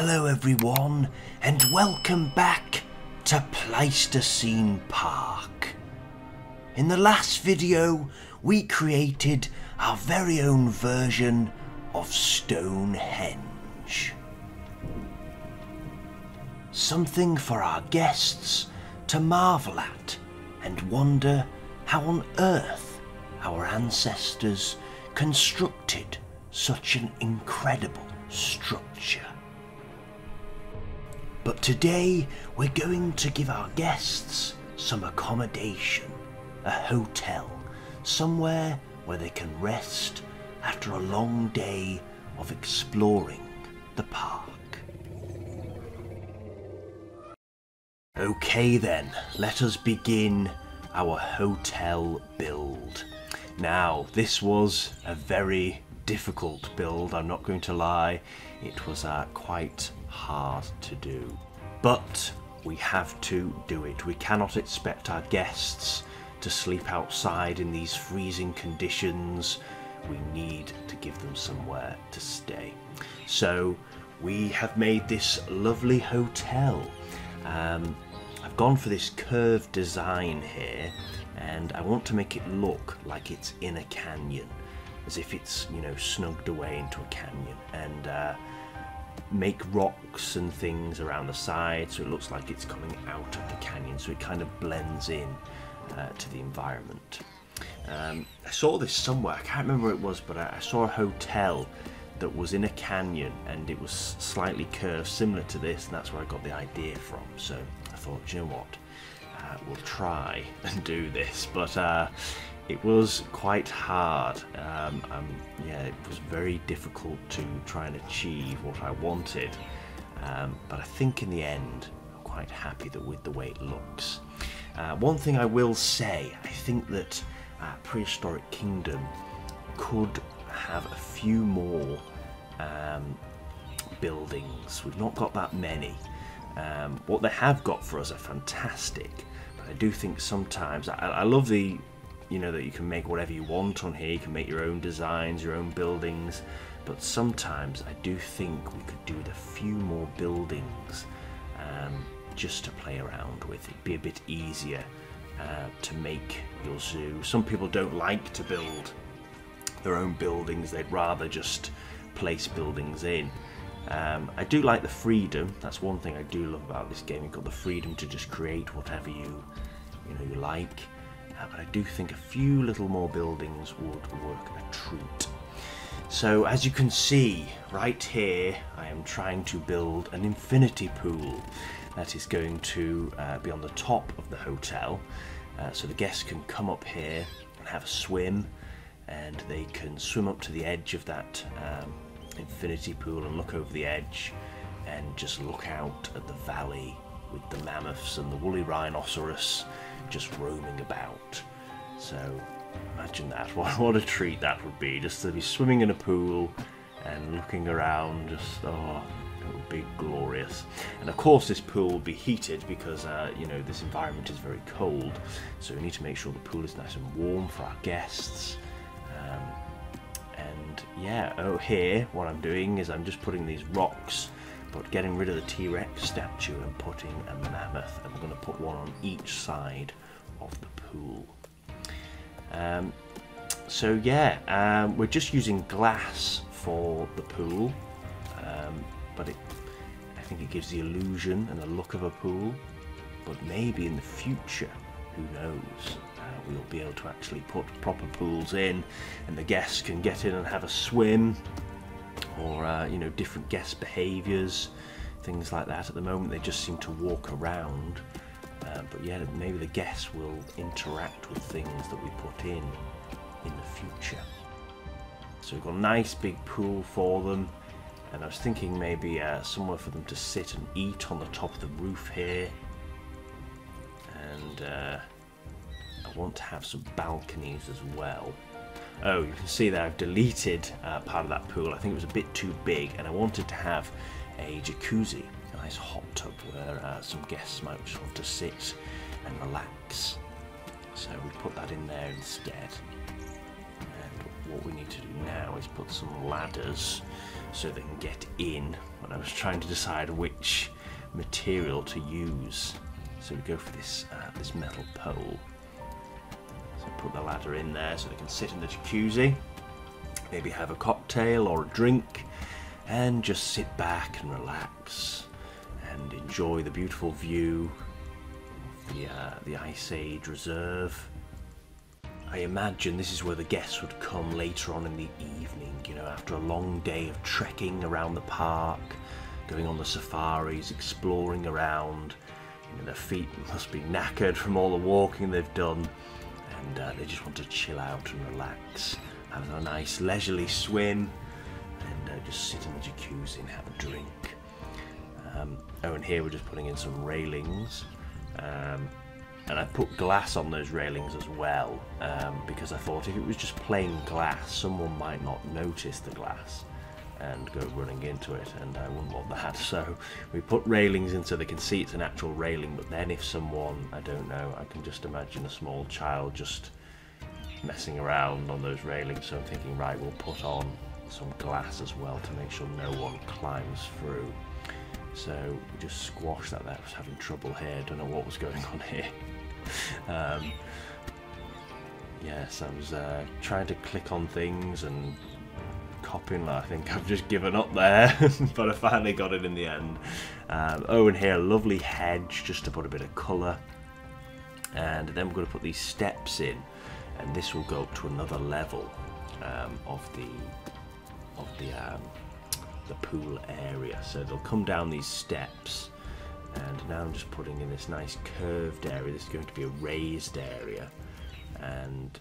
Hello everyone, and welcome back to Pleistocene Park. In the last video, we created our very own version of Stonehenge. Something for our guests to marvel at and wonder how on earth our ancestors constructed such an incredible structure. But today we're going to give our guests some accommodation, a hotel, somewhere where they can rest after a long day of exploring the park. Okay then, let us begin our hotel build. Now, this was a very difficult build, I'm not going to lie. It was quite hard to do. But we have to do it. We cannot expect our guests to sleep outside in these freezing conditions. We need to give them somewhere to stay. So we have made this lovely hotel. I've gone for this curved design here, and I want to make it look like it's in a canyon, as if it's, you know, snugged away into a canyon, and make rocks and things around the side so it looks like it's coming out of the canyon, so it kind of blends in to the environment. I saw this somewhere, I can't remember where it was, but I saw a hotel that was in a canyon and it was slightly curved, similar to this, and that's where I got the idea from. So I thought, you know what, we'll try and do this, but it was quite hard. Yeah, it was very difficult to try and achieve what I wanted, but I think in the end I'm quite happy with the way it looks. One thing I will say, I think that Prehistoric Kingdom could have a few more buildings. We've not got that many. What they have got for us are fantastic, but I do think sometimes I love the, you know, that you can make whatever you want on here. You can make your own designs, your own buildings, but sometimes I do think we could do with a few more buildings just to play around with. It'd be a bit easier to make your zoo. Some people don't like to build their own buildings, they'd rather just place buildings in. I do like the freedom. That's one thing I do love about this game. You've got the freedom to just create whatever you like. But I do think a few little more buildings would work a treat. So as you can see right here, I am trying to build an infinity pool that is going to be on the top of the hotel, so the guests can come up here and have a swim, and they can swim up to the edge of that infinity pool and look over the edge and just look out at the valley with the mammoths and the woolly rhinoceros just roaming about. So imagine that, what a treat that would be, just to be swimming in a pool and looking around. Just, oh, it would be glorious. And of course this pool will be heated because you know, this environment is very cold, so we need to make sure the pool is nice and warm for our guests. And yeah, here what I'm doing is I'm just putting these rocks, but getting rid of the T-Rex statue and putting a mammoth, and I'm going to put one on each side of the pool. So yeah, we're just using glass for the pool, but I think it gives the illusion and the look of a pool, but maybe in the future, who knows, we'll be able to actually put proper pools in and the guests can get in and have a swim, or you know, different guest behaviours, things like that. At the moment they just seem to walk around, but yeah, maybe the guests will interact with things that we put in the future. So we've got a nice big pool for them, and I was thinking maybe somewhere for them to sit and eat on the top of the roof here, and I want to have some balconies as well. Oh, you can see that I've deleted part of that pool. I think it was a bit too big, and I wanted to have a jacuzzi, a nice hot tub where some guests might just want to sit and relax. So we put that in there instead. And what we need to do now is put some ladders so they can get in. When I was trying to decide which material to use, so we go for this this metal pole. So put the ladder in there so they can sit in the jacuzzi, maybe have a cocktail or a drink, and just sit back and relax and enjoy the beautiful view of the Ice Age Reserve. I imagine this is where the guests would come later on in the evening, you know, after a long day of trekking around the park, going on the safaris, exploring around. You know, their feet must be knackered from all the walking they've done, and they just want to chill out and relax, have a nice leisurely swim, and just sit in the jacuzzi and have a drink. Oh, and here we're just putting in some railings, and I put glass on those railings as well, because I thought if it was just plain glass, someone might not notice the glass and go running into it, and I wouldn't want that. So we put railings in so they can see it's an actual railing, but then if someone, I don't know, I can just imagine a small child just messing around on those railings, so I'm thinking, right, we'll put on some glass as well to make sure no one climbs through. So we just squashed that there. I was having trouble here, don't know what was going on here. Yes, I was trying to click on things and copying. I think I've just given up there, but I finally got it in the end. Oh, and here, a lovely hedge just to put a bit of colour. And then we're going to put these steps in, and this will go up to another level of the pool area. So they'll come down these steps, and now I'm just putting in this nice curved area. This is going to be a raised area, and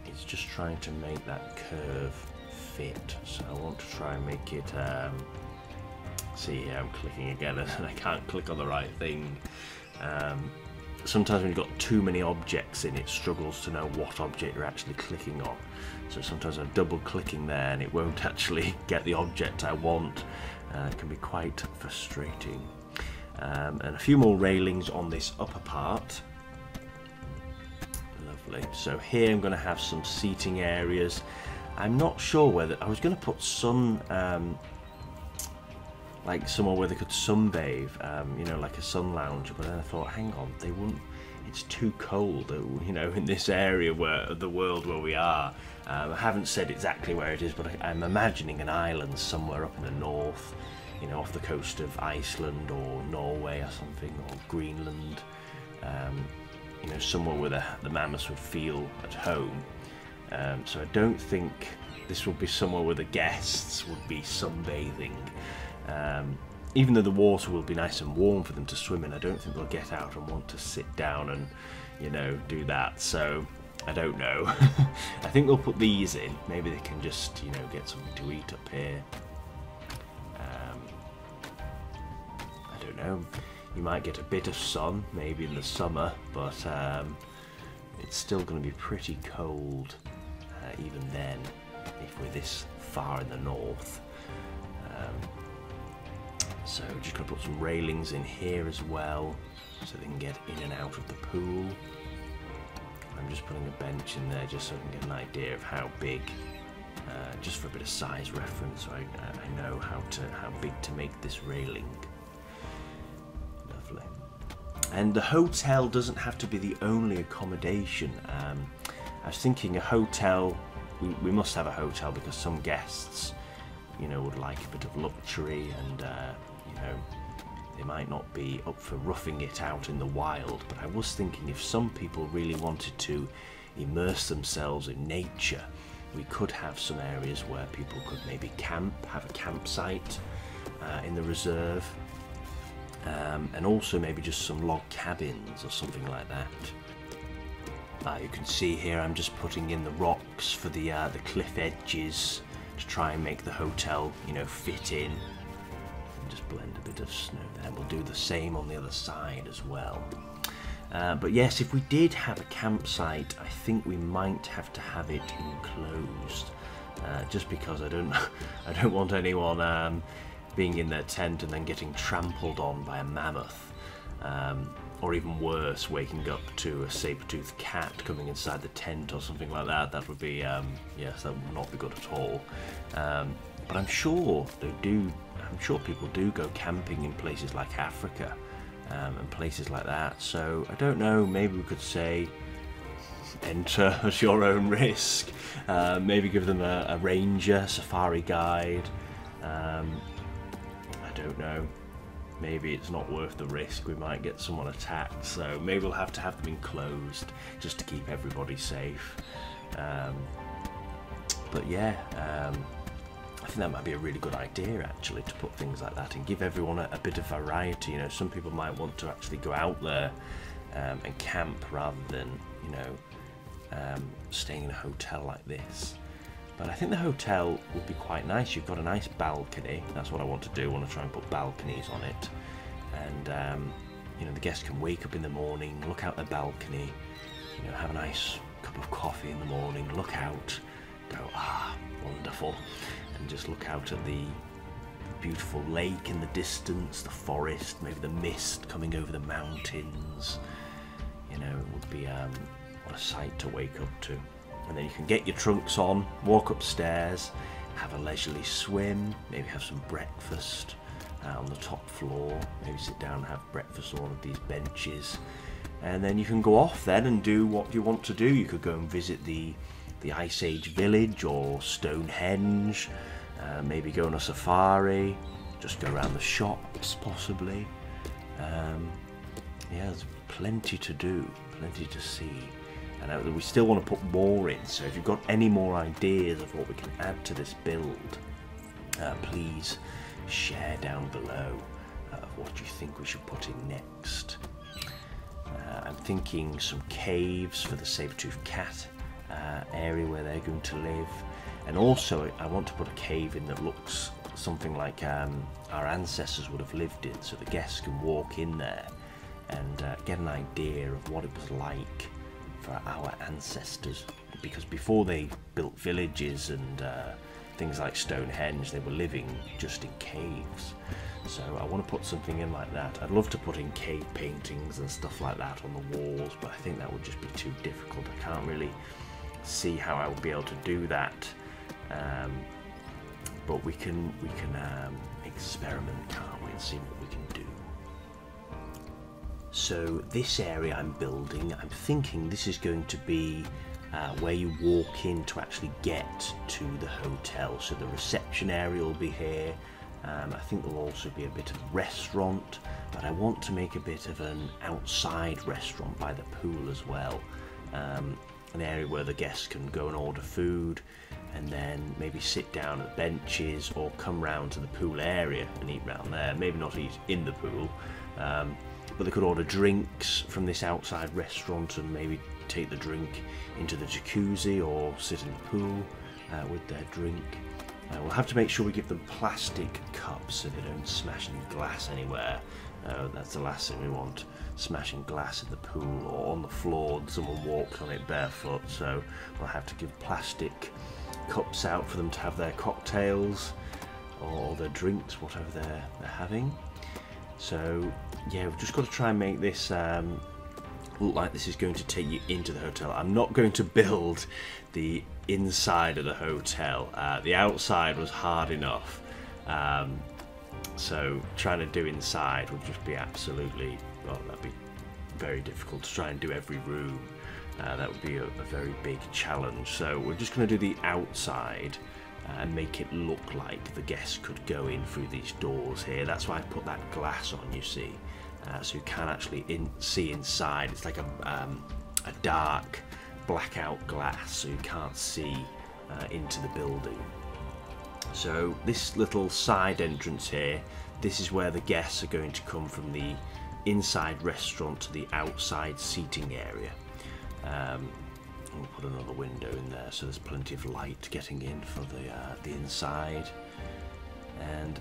it's just trying to make that curve fit. So I want to try and make it see here, I'm clicking again and I can't click on the right thing. Sometimes when you've got too many objects in, it struggles to know what object you're actually clicking on. So sometimes I'm double clicking there and it won't actually get the object I want. It can be quite frustrating. And a few more railings on this upper part. Lovely. So here I'm going to have some seating areas. I'm not sure whether I was going to put sun, like somewhere where they could sunbathe, you know, like a sun lounge, but then I thought, hang on, they wouldn't, it's too cold, you know, in this area where the world where we are. I haven't said exactly where it is, but I'm imagining an island somewhere up in the north, you know, off the coast of Iceland or Norway or something, or Greenland, you know, somewhere where the mammoths would feel at home. So I don't think this will be somewhere where the guests would be sunbathing. Even though the water will be nice and warm for them to swim in, I don't think they'll get out and want to sit down and, you know, do that. So I don't know. I think they'll put these in. Maybe they can just, you know, get something to eat up here. I don't know. You might get a bit of sun, maybe in the summer, but it's still going to be pretty cold even then, if we're this far in the north. So just going to put some railings in here as well, so they can get in and out of the pool. I'm just putting a bench in there just so I can get an idea of how big, just for a bit of size reference, so I know how big to make this railing. Lovely. And the hotel doesn't have to be the only accommodation. I was thinking a hotel, we must have a hotel because some guests, you know, would like a bit of luxury, and you know, they might not be up for roughing it out in the wild. But I was thinking if some people really wanted to immerse themselves in nature, we could have some areas where people could maybe camp, have a campsite in the reserve, and also maybe just some log cabins or something like that. You can see here I'm just putting in the rocks for the cliff edges to try and make the hotel, you know, fit in. And just blend a bit of snow there. We'll do the same on the other side as well. But yes, if we did have a campsite, I think we might have to have it enclosed, just because I don't want anyone being in their tent and then getting trampled on by a mammoth. or even worse, waking up to a saber-toothed cat coming inside the tent or something like that. That would be, yes, that would not be good at all. But I'm sure they do. I'm sure people do go camping in places like Africa and places like that. So I don't know. Maybe we could say, enter at your own risk. Maybe give them a ranger, safari guide. I don't know. Maybe it's not worth the risk. We might get someone attacked. So maybe we'll have to have them enclosed just to keep everybody safe. But yeah. I think that might be a really good idea, actually, to put things like that and give everyone a bit of variety. You know, some people might want to actually go out there and camp rather than, you know, staying in a hotel like this. But I think the hotel would be quite nice. You've got a nice balcony. That's what I want to do. I want to try and put balconies on it. And, you know, the guests can wake up in the morning, look out the balcony, you know, have a nice cup of coffee in the morning, look out, go, ah, wonderful. And just look out at the beautiful lake in the distance, the forest, maybe the mist coming over the mountains. You know, it would be what a sight to wake up to. And then you can get your trunks on, walk upstairs, have a leisurely swim, maybe have some breakfast on the top floor, maybe sit down and have breakfast on one of these benches. And then you can go off then and do what you want to do. You could go and visit the Ice Age village or Stonehenge, maybe go on a safari, just go around the shops possibly. Yeah, there's plenty to do, plenty to see. And we still want to put more in, so if you've got any more ideas of what we can add to this build, please share down below of what you think we should put in next. I'm thinking some caves for the saber-toothed cat area where they're going to live, and also I want to put a cave in that looks something like our ancestors would have lived in, so the guests can walk in there and get an idea of what it was like for our ancestors, because before they built villages and things like Stonehenge, they were living just in caves. So I want to put something in like that. I'd love to put in cave paintings and stuff like that on the walls, but I think that would just be too difficult. I can't really see how I would be able to do that, but we can experiment, can't we, and see what we can do. So this area I'm building, I'm thinking this is going to be where you walk in to actually get to the hotel. So the reception area will be here. I think there'll also be a bit of a restaurant, but I want to make a bit of an outside restaurant by the pool as well. An area where the guests can go and order food and then maybe sit down at benches or come round to the pool area and eat round there. Maybe not eat in the pool, but they could order drinks from this outside restaurant and maybe take the drink into the jacuzzi or sit in the pool with their drink. We'll have to make sure we give them plastic cups so they don't smash any glass anywhere. That's the last thing we want, smashing glass in the pool or on the floor and someone walks on it barefoot. So we'll have to give plastic cups out for them to have their cocktails or their drinks, whatever they're having. So yeah, we've just got to try and make this look like this is going to take you into the hotel. I'm not going to build the inside of the hotel. The outside was hard enough, so trying to do inside would just be absolutely, well, that'd be very difficult to try and do every room. That would be a very big challenge. So we're just going to do the outside and make it look like the guests could go in through these doors here. That's why I put that glass on, you see, so you can actually see inside. It's like a dark blackout glass, so you can't see into the building. So this little side entrance here, this is where the guests are going to come from the inside restaurant to the outside seating area. We'll put another window in there so there's plenty of light getting in for the inside. And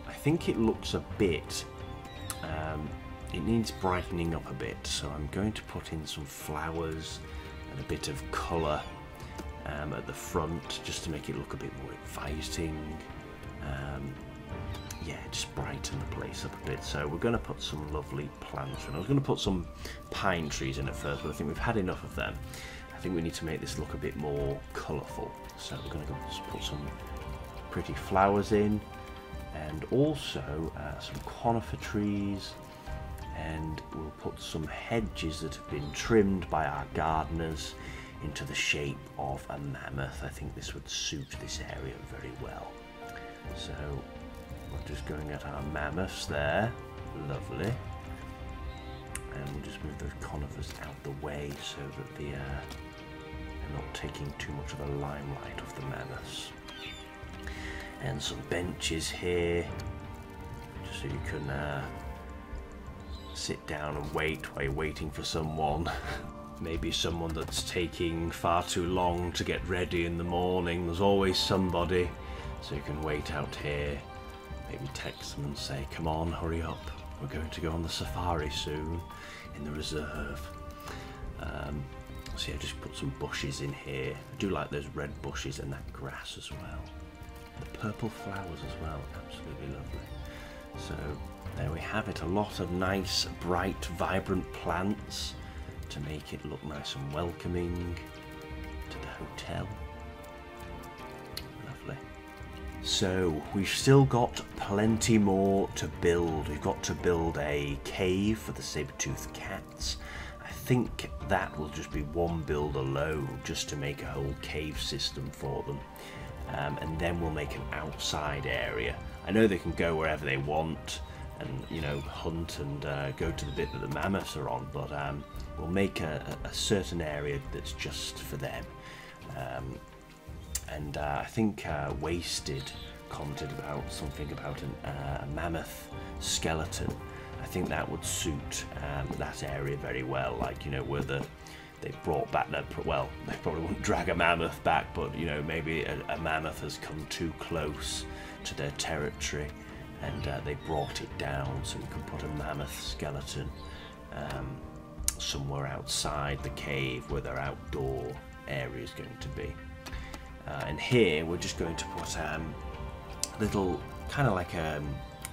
I think it looks a bit, it needs brightening up a bit, so I'm going to put in some flowers and a bit of colour at the front just to make it look a bit more inviting. yeah, just brighten the place up a bit. So we're going to put some lovely plants in. I was going to put some pine trees in at first, but I think we've had enough of them. I think we need to make this look a bit more colourful. So we're going to put some pretty flowers in, and also some conifer trees, and we'll put some hedges that have been trimmed by our gardeners into the shape of a mammoth. I think this would suit this area very well. So we're just going at our mammoths there. Lovely. And we'll just move those conifers out the way so that they're not taking too much of the limelight of the mammoths. And some benches here, just so you can sit down and wait while you're waiting for someone. Maybe someone that's taking far too long to get ready in the morning. There's always somebody, so you can wait out here. Maybe text them and say, come on, hurry up. We're going to go on the safari soon in the reserve. So yeah, just put some bushes in here. I do like those red bushes and that grass as well. The purple flowers as well, absolutely lovely. So there we have it, a lot of nice, bright, vibrant plants to make it look nice and welcoming to the hotel. Lovely. So we've still got plenty more to build. We've got to build a cave for the saber-toothed cats. I think that will just be one build alone, just to make a whole cave system for them. And then we'll make an outside area. I know they can go wherever they want and, you know, hunt and go to the bit that the mammoths are on, but we'll make a certain area that's just for them. I think Wasted commented about something about a mammoth skeleton. I think that would suit that area very well, like, you know, where they brought back that, well, they probably wouldn't drag a mammoth back, but, you know, maybe a mammoth has come too close to their territory and they brought it down, so we could put a mammoth skeleton somewhere outside the cave where their outdoor area is going to be. And here we're just going to put a little, kind of like a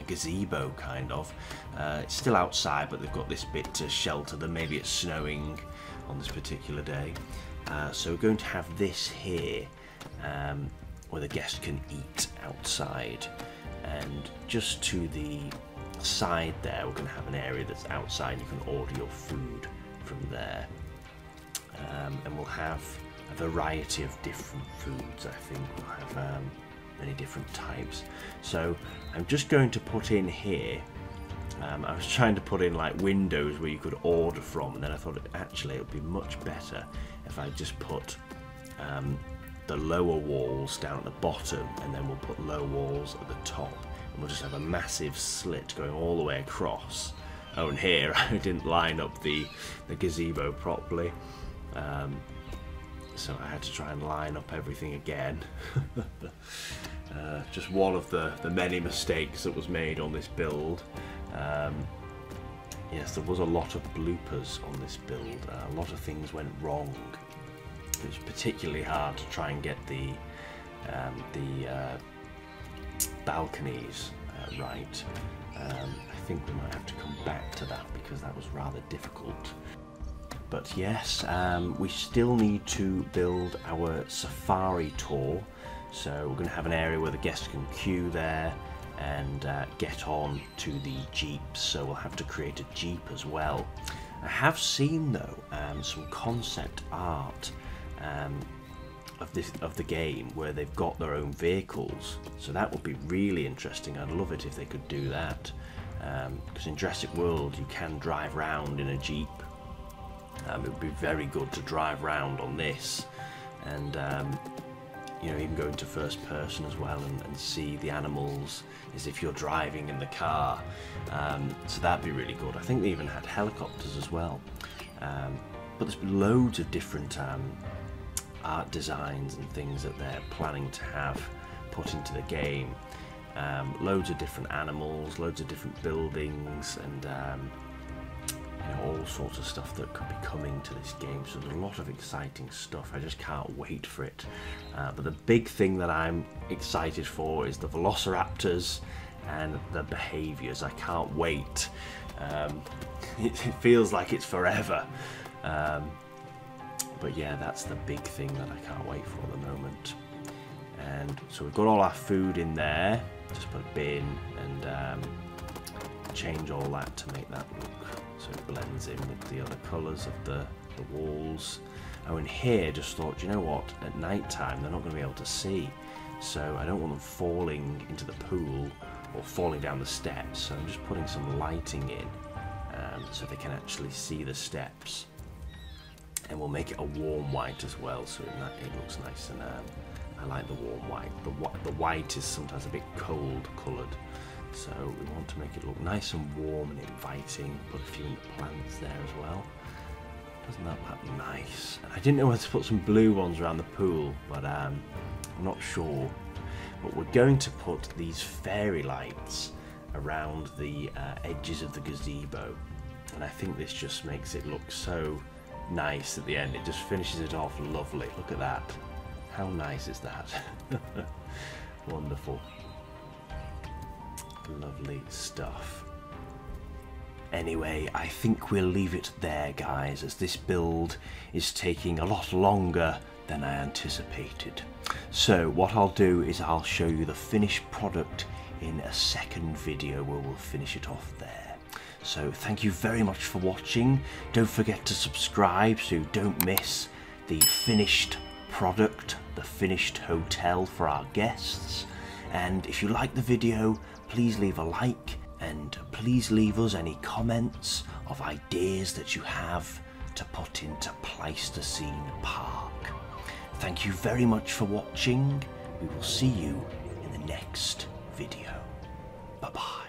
gazebo kind of. It's still outside, but they've got this bit to shelter them. Maybe it's snowing on this particular day. So we're going to have this here where the guests can eat outside. And just to the side there, we're going to have an area that's outside. You can order your food from there. And we'll have a variety of different foods. I think we'll have many different types. So I'm just going to put in here, I was trying to put in like windows where you could order from, and then I thought actually it would be much better if I just put the lower walls down at the bottom, and then we'll put low walls at the top, and we'll just have a massive slit going all the way across. Oh, and here I didn't line up the gazebo properly, so I had to try and line up everything again. Just one of the many mistakes that was made on this build. Yes, there was a lot of bloopers on this build. A lot of things went wrong. It was particularly hard to try and get the balconies right. I think we might have to come back to that because that was rather difficult. But yes, we still need to build our safari tour. So we're going to have an area where the guests can queue there and get on to the jeeps. So we'll have to create a jeep as well. I have seen though some concept art of the game where they've got their own vehicles. So that would be really interesting. I'd love it if they could do that. Because in Jurassic World you can drive around in a jeep. It would be very good to drive around on this, and you know, even go into first person as well and see the animals as if you're driving in the car. So that'd be really good. I think they even had helicopters as well. But there's loads of different art designs and things that they're planning to have put into the game. Loads of different animals, loads of different buildings, and you know, all sorts of stuff that could be coming to this game. So there's a lot of exciting stuff. I just can't wait for it. But the big thing that I'm excited for is the velociraptors and the behaviours. I can't wait. It feels like it's forever. But yeah, that's the big thing that I can't wait for at the moment. And so we've got all our food in there. Just put a bin and change all that to make that look so it blends in with the other colours of the walls. Oh, and here just thought, you know what, at night time they're not going to be able to see, so I don't want them falling into the pool or falling down the steps, so I'm just putting some lighting in so they can actually see the steps. And we'll make it a warm white as well, so it looks nice, and I like the warm white. The white is sometimes a bit cold coloured, so we want to make it look nice and warm and inviting. Put a few plants there as well. Doesn't that look nice? And I didn't know whether to put some blue ones around the pool, but I'm not sure. But we're going to put these fairy lights around the edges of the gazebo, and I think this just makes it look so nice at the end. It just finishes it off lovely. Look at that. How nice is that? Wonderful. Lovely stuff. Anyway, I think we'll leave it there, guys, as this build is taking a lot longer than I anticipated. So what I'll do is I'll show you the finished product in a second video where we'll finish it off there. So thank you very much for watching. Don't forget to subscribe so you don't miss the finished product, the finished hotel for our guests. And if you like the video, please leave a like, and please leave us any comments of ideas that you have to put into Pleistocene Park. Thank you very much for watching. We will see you in the next video. Bye-bye.